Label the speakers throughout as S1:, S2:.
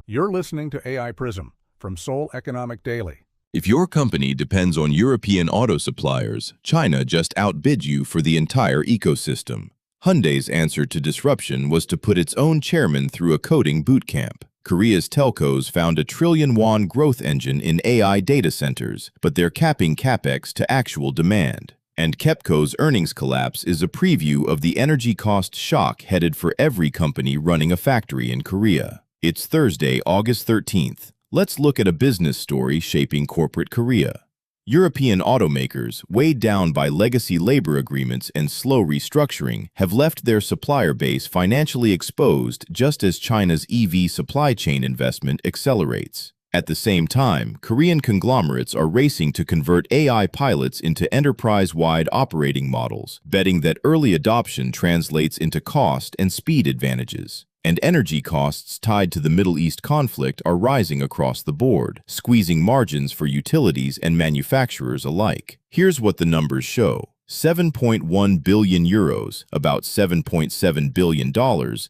S1: You're listening to AI Prism from Seoul Economic Daily.
S2: If your company depends on European auto suppliers, China just outbid you for the entire ecosystem. Hyundai's answer to disruption was to put its own chairman through a coding boot camp. Korea's telcos found a trillion-won growth engine in AI data centers, but they're capping capex to actual demand. And KEPCO's earnings collapse is a preview of the energy cost shock headed for every company running a factory in Korea. It's Thursday, August 13th. Let's look at a business story shaping corporate Korea. European automakers, weighed down by legacy labor agreements and slow restructuring, have left their supplier base financially exposed just as China's EV supply chain investment accelerates. At the same time, Korean conglomerates are racing to convert AI pilots into enterprise-wide operating models, betting that early adoption translates into cost and speed advantages. And energy costs tied to the Middle East conflict are rising across the board, squeezing margins for utilities and manufacturers alike. Here's what the numbers show. 7.1 billion euros, about $7.7 billion,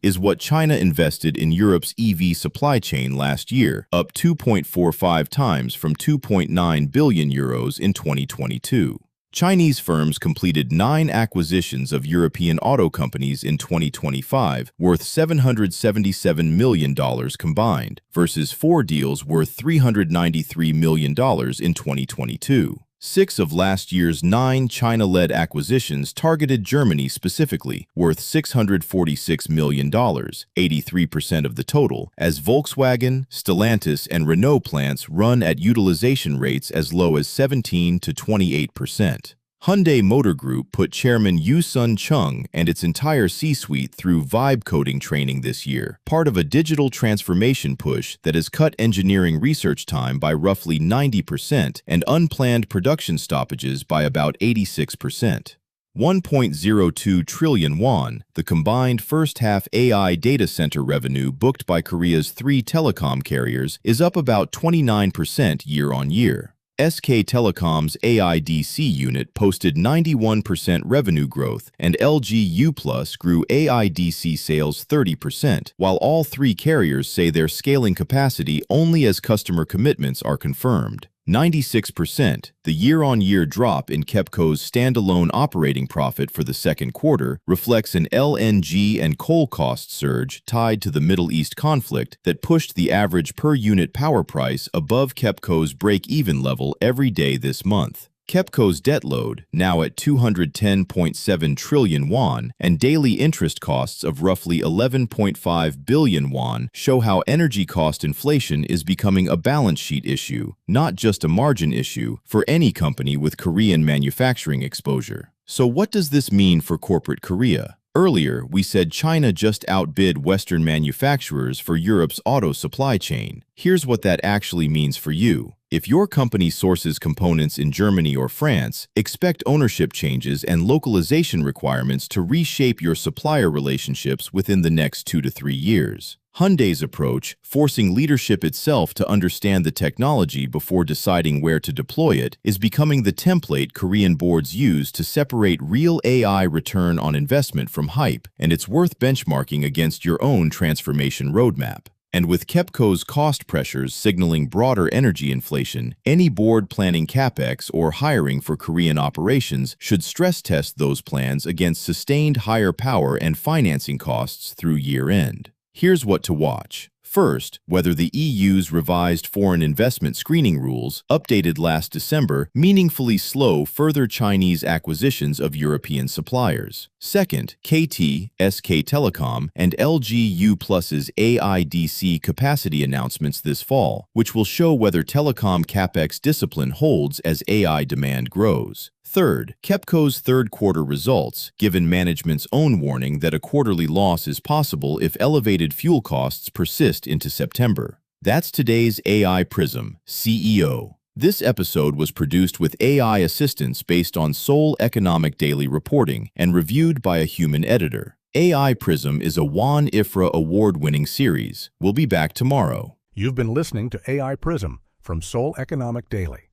S2: is what China invested in Europe's EV supply chain last year, up 2.45 times from 2.9 billion euros in 2022. Chinese firms completed 9 acquisitions of European auto companies in 2025, worth $777 million combined, versus 4 deals worth $393 million in 2022. 6 of last year's 9 China-led acquisitions targeted Germany specifically, worth $646 million, 83% of the total, as Volkswagen, Stellantis, and Renault plants run at utilization rates as low as 17 to 28%. Hyundai Motor Group put Chairman Euisun Chung and its entire C-suite through vibe coding training this year, part of a digital transformation push that has cut engineering research time by roughly 90% and unplanned production stoppages by about 86%. 1.02 trillion won, the combined first-half AI data center revenue booked by Korea's 3 telecom carriers, is up about 29% year-on-year. SK Telecom's AIDC unit posted 91% revenue growth, and LG U+ grew AIDC sales 30%, while all 3 carriers say they're scaling capacity only as customer commitments are confirmed. 96%, the year-on-year drop in KEPCO's standalone operating profit for the second quarter, reflects an LNG and coal cost surge tied to the Middle East conflict that pushed the average per-unit power price above KEPCO's break-even level every day this month. KEPCO's debt load, now at 210.7 trillion won, and daily interest costs of roughly 11.5 billion won show how energy cost inflation is becoming a balance sheet issue, not just a margin issue, for any company with Korean manufacturing exposure. So what does this mean for corporate Korea? Earlier, we said China just outbid Western manufacturers for Europe's auto supply chain. Here's what that actually means for you. If your company sources components in Germany or France, expect ownership changes and localization requirements to reshape your supplier relationships within the next 2 to 3 years. Hyundai's approach, forcing leadership itself to understand the technology before deciding where to deploy it, is becoming the template Korean boards use to separate real AI return on investment from hype, and it's worth benchmarking against your own transformation roadmap. And with KEPCO's cost pressures signaling broader energy inflation, any board planning capex or hiring for Korean operations should stress test those plans against sustained higher power and financing costs through year-end. Here's what to watch. First, whether the EU's revised foreign investment screening rules, updated last December, meaningfully slow further Chinese acquisitions of European suppliers. Second, KT, SK Telecom, and LG U+'s AIDC capacity announcements this fall, which will show whether telecom capex discipline holds as AI demand grows. Third, KEPCO's third-quarter results, given management's own warning that a quarterly loss is possible if elevated fuel costs persist into September. That's today's AI Prism, CEO. This episode was produced with AI assistance based on Seoul Economic Daily reporting and reviewed by a human editor. AI Prism is a Juan Ifrah award-winning series. We'll be back tomorrow.
S1: You've been listening to AI Prism from Seoul Economic Daily.